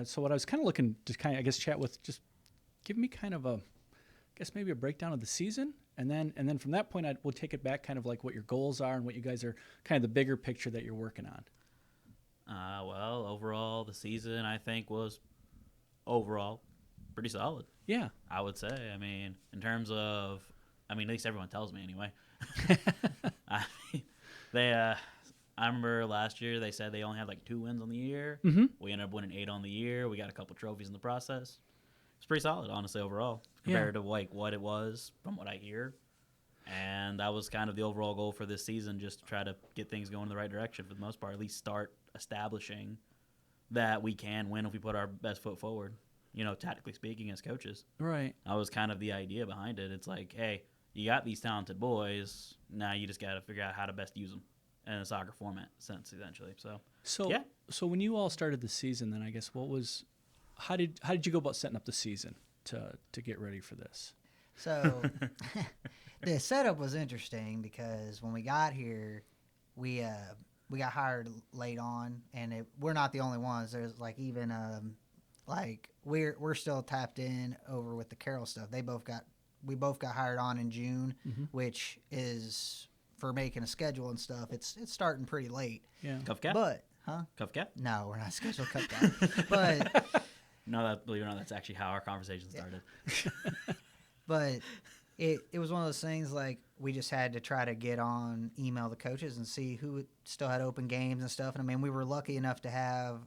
So what I was kind of looking to I guess, chat with, just give me kind of maybe a breakdown of the season. And then from that point, we'll take it back kind of like what your goals are and what you guys are, kind of the bigger picture that you're working on. Well, overall, the season, I think, was overall pretty solid. Yeah. I would say. I mean, in terms of, at least everyone tells me anyway. I mean, I remember last year they said they only had like 2 wins on the year. Mm-hmm. We ended up winning 8 on the year. We got a couple trophies in the process. It's pretty solid, honestly, overall, compared to like what it was from what I hear. And that was kind of the overall goal for this season, just to try to get things going in the right direction for the most part, at least start establishing that we can win if we put our best foot forward, tactically speaking, as coaches. Right. That was kind of the idea behind it. It's like, hey, you got these talented boys. Now you just got to figure out how to best use them in a soccer format, essentially. So yeah. So when you all started the season, then I guess how did you go about setting up the season to get ready for this? So the setup was interesting because when we got here, we got hired late on, and we're not the only ones. There's like even we're still tapped in over with the Carroll stuff. We both got hired on in June, mm-hmm. which is for making a schedule and stuff. It's starting pretty late. Yeah. Cup cap? But Cup cap? No, we're not scheduled cup cap. But no, believe it or not, that's actually how our conversation started. But it was one of those things like we just had to try to email the coaches and see who still had open games and stuff. And we were lucky enough to have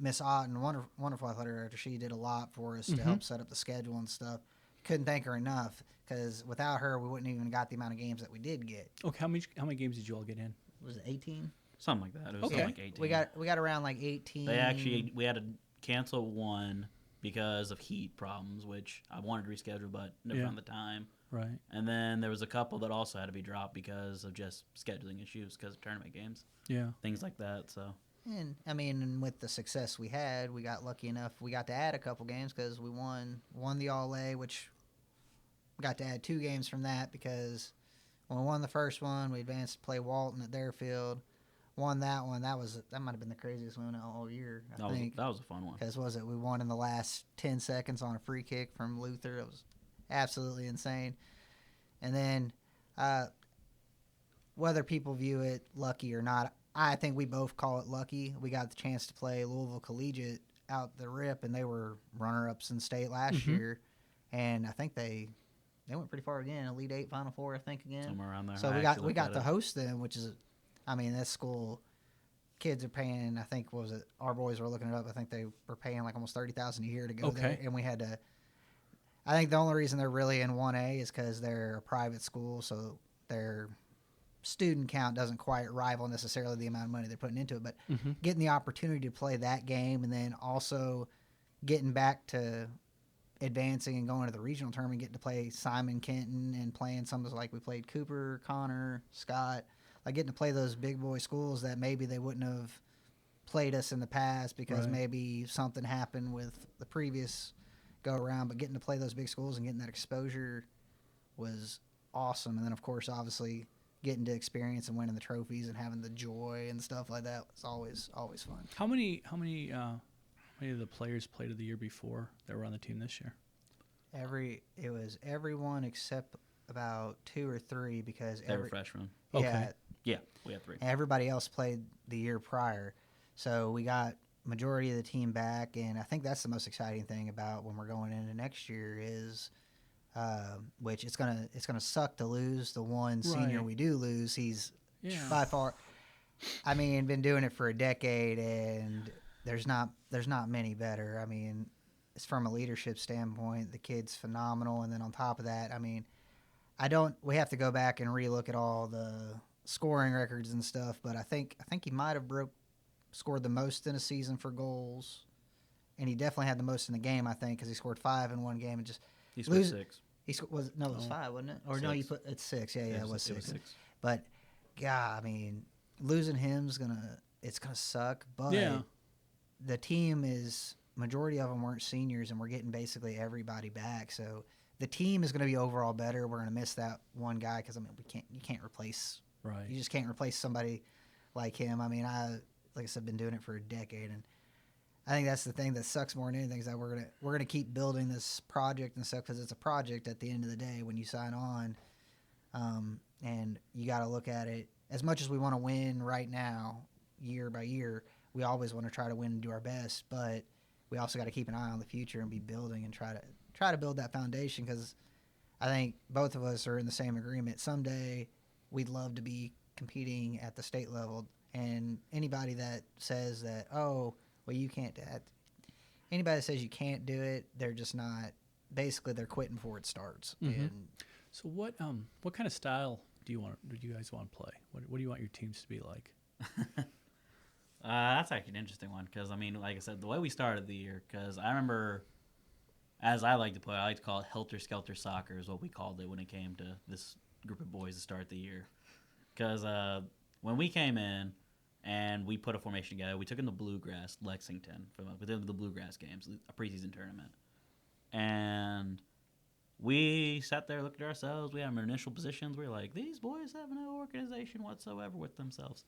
Miss Otten, wonderful athletic director. She did a lot for us mm-hmm. to help set up the schedule and stuff. Couldn't thank her enough because without her, we wouldn't even got the amount of games that we did get. Okay, how many games did you all get in? Was it 18? Something like that. It was something like 18. We got around like 18. We had to cancel one because of heat problems, which I wanted to reschedule, but never found the time. Right. And then there was a couple that also had to be dropped because of just scheduling issues because of tournament games. Yeah. Things like that. So. And with the success we had, we got lucky enough. We got to add a couple games because we won the All-A, which we got to add 2 games from that because when we won the first one, we advanced to play Walton at their field. Won that one. That might have been the craziest win all year. I think that was a fun one. Because we won in the last 10 seconds on a free kick from Luther. It was absolutely insane. And then whether people view it lucky or not, I think we both call it lucky. We got the chance to play Louisville Collegiate out the rip, and they were runner-ups in state last mm-hmm. year. And I think they went pretty far again, Elite Eight, Final Four, I think again. Somewhere around there. So we got to host them, which is, that school kids are paying. I think our boys were looking it up. I think they were paying like almost $30,000 a year to go there, and we had to. I think the only reason they're really in 1A is because they're a private school, so their student count doesn't quite rival necessarily the amount of money they're putting into it. But mm-hmm. getting the opportunity to play that game and then also getting back to advancing and going to the regional tournament, getting to play Simon Kenton and playing some of like we played Cooper, Connor, Scott, like getting to play those big boy schools that maybe they wouldn't have played us in the past because maybe something happened with the previous go around, but getting to play those big schools and getting that exposure was awesome. And then of course, obviously getting to experience and winning the trophies and having the joy and stuff like that was always fun. How many of the players played of the year before that were on the team this year? It was everyone except about 2 or 3 because they were freshmen. Okay. Yeah, we had 3. Everybody else played the year prior, so we got majority of the team back, and I think that's the most exciting thing about when we're going into next year is, which it's gonna suck to lose the one senior we do lose. He's by far, been doing it for a decade, and there's not many better. It's from a leadership standpoint, the kid's phenomenal, and then on top of that, we have to go back and relook at all the scoring records and stuff, but I think he might have scored the most in a season for goals, and he definitely had the most in the game, I think, because he scored 5 in one game and just he scored 6. It was 5, wasn't it? Or 6. No, it's 6. Yeah, it was 6. 6. But yeah, losing him's gonna suck. But the team majority of them weren't seniors, and we're getting basically everybody back. So the team is going to be overall better. We're going to miss that one guy because you can't replace. Right. You just can't replace somebody like him. Like I said, been doing it for a decade, and I think that's the thing that sucks more than anything is that we're gonna keep building this project and stuff because it's a project at the end of the day when you sign on, and you got to look at it as much as we want to win right now, year by year. We always want to try to win and do our best, but we also got to keep an eye on the future and be building and try to build that foundation because I think both of us are in the same agreement. Someday we'd love to be competing at the state level, and anybody that says that, oh, well, you can't do that. Anybody that says you can't do it, they're just not. Basically, they're quitting before it starts. Mm-hmm. And so what kind of style do you guys want to play? What do you want your teams to be like? That's actually an interesting one because, I mean, like I said, the way we started the year, because I remember, as I like to play, I like to call it helter-skelter soccer is what we called it when it came to this group of boys to start the year. Because when we came in and we put a formation together, we took in the Bluegrass, Lexington, within the Bluegrass games, a preseason tournament. And we sat there, looked at ourselves. We had our initial positions. We were like, these boys have no organization whatsoever with themselves.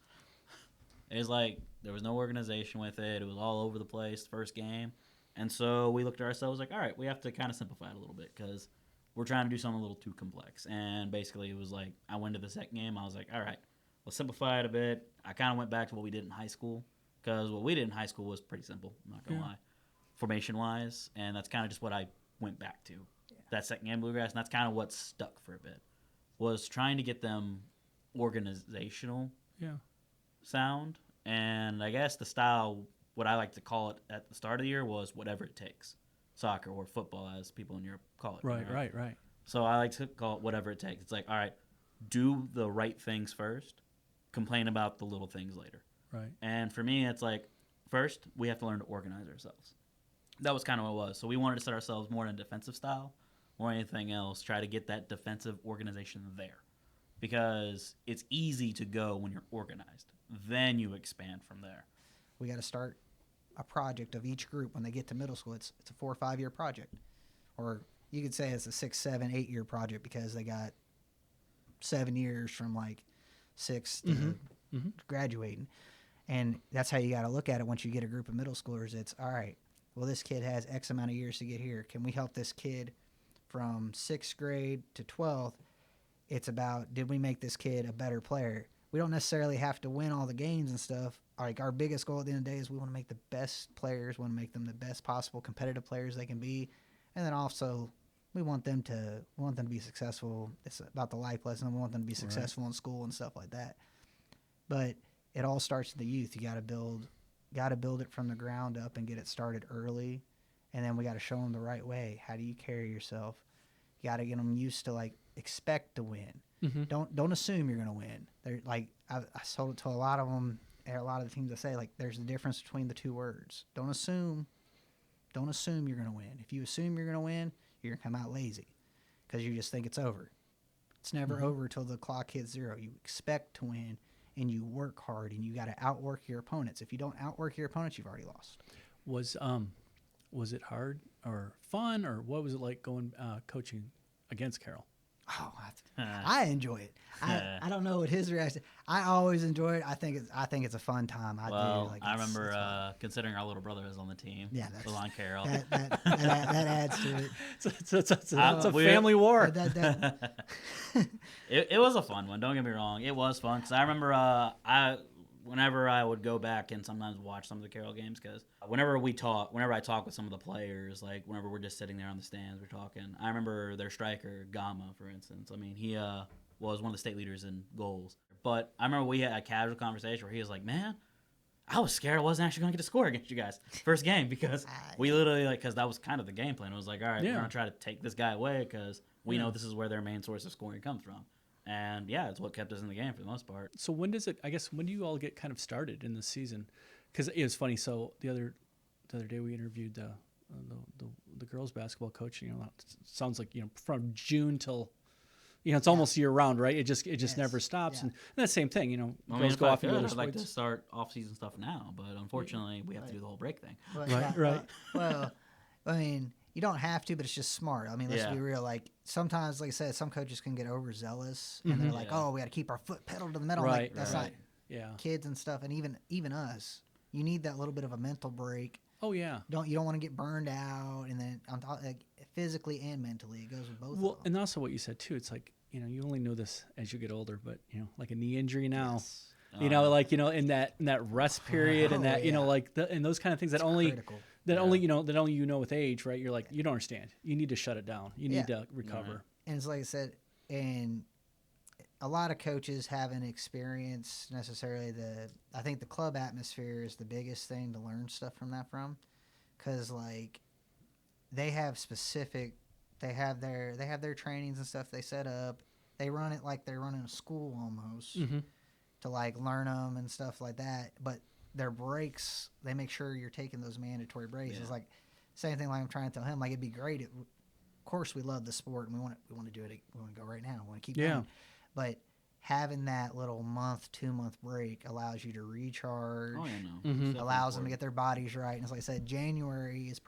It was like there was no organization with it. It was all over the place the first game. And so we looked at ourselves like, all right, we have to kind of simplify it a little bit because we're trying to do something a little too complex. And basically it was like I went to the second game. I was like, all right, let's simplify it a bit. I kind of went back to what we did in high school because what we did in high school was pretty simple. I'm not going to lie. Formation-wise. And that's kind of just what I went back to. Yeah. That second game, Bluegrass. And that's kind of what stuck for a bit was trying to get them organizational. Yeah. Sound, and I guess the style, what I like to call it at the start of the year, was whatever it takes. Soccer or football, as people in Europe call it. Right. So I like to call it whatever it takes. It's like, all right, do the right things first, complain about the little things later. Right. And for me, it's like, first, we have to learn to organize ourselves. That was kind of what it was. So we wanted to set ourselves more in a defensive style or anything else, try to get that defensive organization there. Because it's easy to go when you're organized. Then you expand from there. We got to start a project of each group when they get to middle school. It's a 4 or 5 year project, or you could say it's a 6, 7, 8 year project because they got 7 years from like 6 to graduating, and that's how you got to look at it. Once you get a group of middle schoolers, it's all right. Well, this kid has X amount of years to get here. Can we help this kid from 6th grade to 12th? It's about, did we make this kid a better player? We don't necessarily have to win all the games and stuff. Like our biggest goal at the end of the day is we want to make the best players, we want to make them the best possible competitive players they can be, and then also we want them to be successful. It's about the life lesson. We want them to be successful in school and stuff like that. But it all starts in the youth. You got to build it from the ground up and get it started early, and then we got to show them the right way. How do you carry yourself? You got to get them used to like expect to win. Don't assume you're going to win. They're like I told it to a lot of them, a lot of the teams I say, like there's a difference between the two words. Don't assume you're going to win. If you assume you're going to win, you're going to come out lazy because you just think it's over. It's never over until the clock hits 0. You expect to win and you work hard and you got to outwork your opponents. If you don't outwork your opponents, you've already lost. Was it hard or fun or what was it like going coaching against Carroll? Oh, I enjoy it. I don't know what his reaction. I always enjoy it. I think it's a fun time. I do. Like I remember considering our little brother is on the team. Yeah, that's Lon Carroll. That adds to it. It's a family war. It was a fun one. Don't get me wrong. It was fun because I remember whenever I would go back and sometimes watch some of the Carroll games, because whenever I talk with some of the players, like whenever we're just sitting there on the stands, we're talking. I remember their striker, Gama, for instance. I mean, he was one of the state leaders in goals. But I remember we had a casual conversation where he was like, man, I was scared I wasn't actually going to get a score against you guys first game because we literally, because that was kind of the game plan. It was like, all right, we're going to try to take this guy away because we know this is where their main source of scoring comes from. And, yeah, it's what kept us in the game for the most part. So when do you all get kind of started in the season? Because it was funny. So the other day we interviewed the girls basketball coach. You know, it sounds like, you know, from June till, you know, it's almost year round, right? It just never stops. Yeah. And that's the same thing, you know, girls go off into other sports. I'd like to start off-season stuff now, but unfortunately we have to do the whole break thing. Right. Well, I mean, you don't have to, but it's just smart. I mean, let's be real. Like sometimes, like I said, some coaches can get overzealous, and they're like, "Oh, we got to keep our foot pedal to the metal." Right, like, that's not kids and stuff, and even us. You need that little bit of a mental break Oh yeah. You don't want to get burned out, and then on top, like, physically and mentally, it goes with both Well, of them. and also what you said too. It's like you only know this as you get older, but like a knee injury now. Yes. Like in that rest period and that yeah. like and those kind of things that It's only critical. that only with age, right? You're like you don't understand. You need to shut it down. You need to recover. And it's like I said, and a lot of coaches haven't experienced necessarily I think the club atmosphere is the biggest thing to learn stuff from, because like they have their trainings and stuff they set up. They run it like they're running a school almost to like learn them and stuff like that. But their breaks, they make sure you're taking those mandatory breaks. Yeah. It's like same thing like I'm trying to tell him. Like it'd be great. Of course, we love the sport and we want to do it. We want to go right now. We want to keep going. But having that little 2-month break allows you to recharge. Oh, yeah, no. Allows them to get their bodies right. And as like I said, January is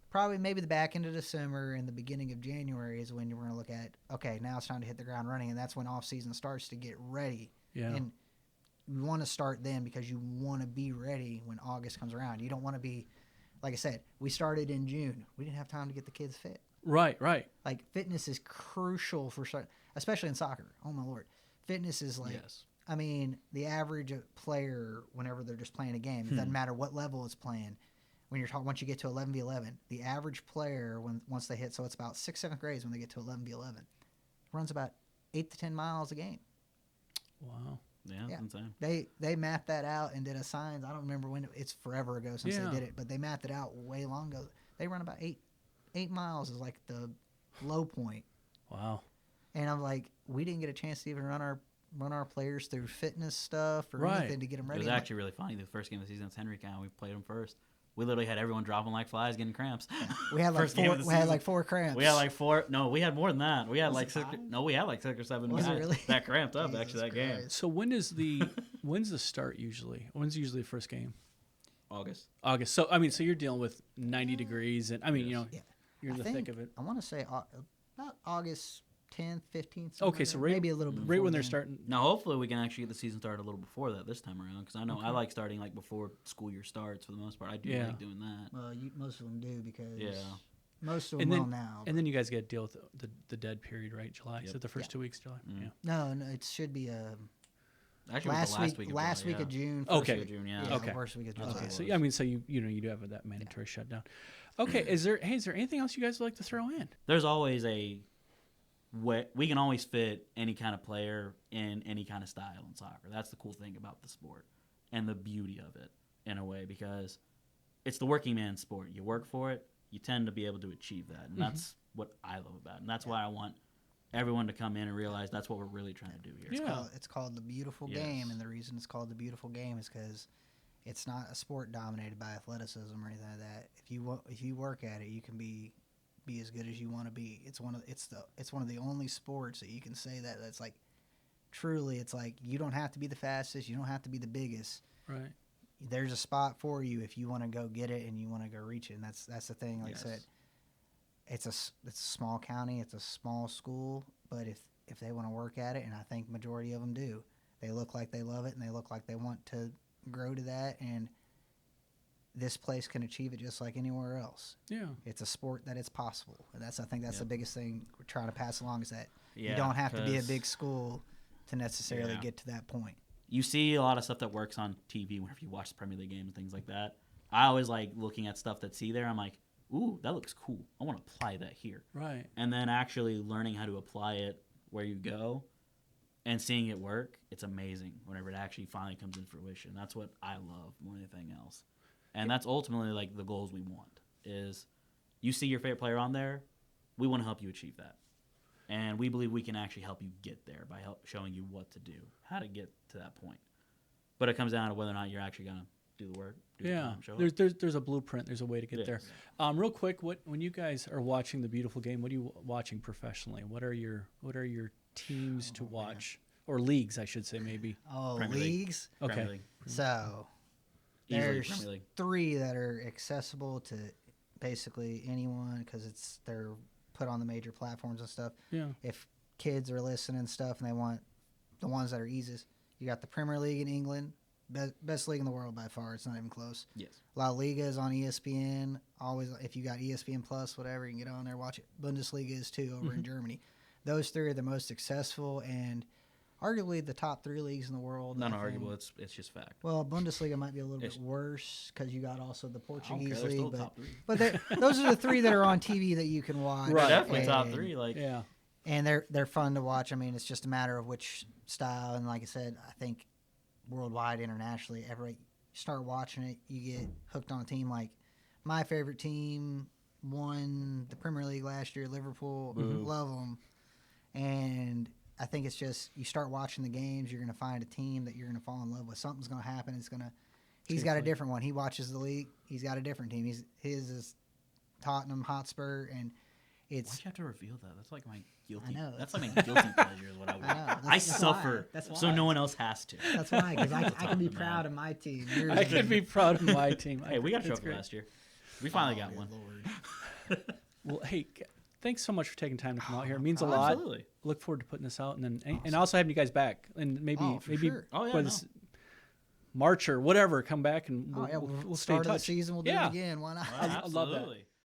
probably maybe the back end of December and the beginning of January is when you're going to look at, okay, now it's time to hit the ground running. And that's when off season starts to get ready. Yeah. And you want to start then because you want to be ready when August comes around. You don't want to be, like I said, we started in June. We didn't have time to get the kids fit. Right. Like fitness is crucial for especially in soccer. Oh my Lord. Fitness is like, Yes. I mean, the average player, whenever they're just playing a game, it doesn't matter what level it's playing. When you're talking, once you get to 11v11, the average player, once they hit, so it's about 6th, 7th grades when they get to 11v11, runs about 8 to 10 miles a game. Wow. Yeah, Yeah. that's insane. They mapped that out and did a science. I don't remember when. It's forever ago since Yeah. they did it, but they mapped it out way long ago. They run about 8 miles is like the low point. Wow. And I'm like, we didn't get a chance to even run our players through fitness stuff or Right. anything to get them It ready. was actually really funny. The first game of the season, it's Henry County. We played them first. We literally had everyone dropping like flies, getting cramps. We had like First game four. of the We had season. like 4 cramps. We had like 4. No, we had more than that. We had Was like it 6. 5? No, we had like 6 or 7 Was it guys really? that cramped up Jesus actually that game. Christ. So when's the start usually? When's usually the first game? August. August. So so you're dealing with 90 degrees and Yes. Yeah. you're in the thick of it. I want to say about August 10th, 15th. Okay, so right, maybe a little bit right before when they're then. starting. Now, hopefully, we can actually get the season started a little before that this time around because I know I Okay. like starting like before school year starts for the most part. I do Yeah. like doing that. Well, most of them do because Yeah. most of And them then- will now. And then you guys get to deal with the dead period, right? July. Is Yep. it the first Yeah. 2 weeks of July? Mhm. Yeah. No, it should be Actually, last it was the week. of Last July, week of yeah. June. Okay. first First week week- of June, yeah. Yeah, Okay. first week of That's July. what Okay. it So was. so you do have that mandatory shutdown. Okay. Is there anything else you guys would like to throw in? There's always a way we can always fit any kind of player in any kind of style in soccer. That's the cool thing about the sport and the beauty of it in a way because it's the working man's sport. You work for it, you tend to be able to achieve that, and that's what I love about it. And that's why I want everyone to come in and realize that's what we're really trying to do here. Yeah. It's called the beautiful Yes. game, and the reason it's called the beautiful game is because it's not a sport dominated by athleticism or anything like that. If you work at it, you can be as good as you want to be. It's one of the only sports that you can say that's like truly. It's like you don't have to be the fastest, you don't have to be the biggest. Right. There's a spot for you if you want to go get it and you want to go reach it. And that's the thing. Like Yes. I said, it's a small county, it's a small school, but if they want to work at it, and I think majority of them do, they look like they love it and they look like they want to grow to that, and this place can achieve it just like anywhere else. Yeah. It's a sport that it's possible, and I think that's the Yep. biggest thing we're trying to pass along is that Yeah, you don't have to be a 'cause big school to necessarily Yeah. get to that point. you see a lot of stuff that works on TV whenever you watch the Premier League games and things like that. I always like looking at stuff that's there. I'm like, ooh, that looks cool. I want to apply that here. Right. And then actually learning how to apply it where you go and seeing it work, it's amazing whenever it actually finally comes in fruition. That's what I love more than anything else. And that's ultimately like the goals we want is you see your favorite player on there, we want to help you achieve that. And we believe we can actually help you get there by showing you what to do, how to get to that point. But it comes down to whether or not you're actually going to do the work. Do the Yeah. time, show up. There's a blueprint. There's a way to get there. Yes. Real quick, when you guys are watching the beautiful game, what are you watching professionally? What are your teams to watch or leagues, I should say maybe? Oh, Premier League. leagues. Premier Okay. League. So Easily there's Premier League. 3 that are accessible to basically anyone because they're put on the major platforms and stuff. Yeah. If kids are listening and stuff and they want the ones that are easiest, you got the Premier League in England, best league in the world by far. It's not even close. Yes. La Liga is on ESPN. Always, if you got ESPN Plus, whatever, you can get on there, watch it. Bundesliga is too over in Germany. Those three are the most successful and arguably the top 3 leagues in the world. Non-arguable. It's just fact. Well, Bundesliga might be a little bit worse because you got also the Portuguese they're still league. top 3. But those are the 3 that are on TV that you can watch. Right. Definitely and, top 3. Like, Yeah. and they're fun to watch. I mean, it's just a matter of which style. And like I said, I think worldwide, internationally, you start watching it, you get hooked on a team. Like my favorite team won the Premier League last year, Liverpool. Love them. And I think it's just you start watching the games, you're going to find a team that you're going to fall in love with. Something's going to happen. He's got a different one. He watches the league. He's got a different team. His is Tottenham Hotspur, and why'd you have to reveal that? That's like my guilty. I know. That's like my guilty pleasure is what I want. I suffer so no one else has to. That's why, because I can be proud of my team. I can be proud of my team. Hey, we got a trophy last year. We finally got one. Lord. Well, hey, thanks so much for taking time to come out here. It means a lot. Absolutely. Look forward to putting this out, and then and also having you guys back, and maybe sure. Oh, yeah, whether no. it's March or whatever, come back and we'll stay in start of the touch. season. We'll do it again. Why not? I love that. Absolutely.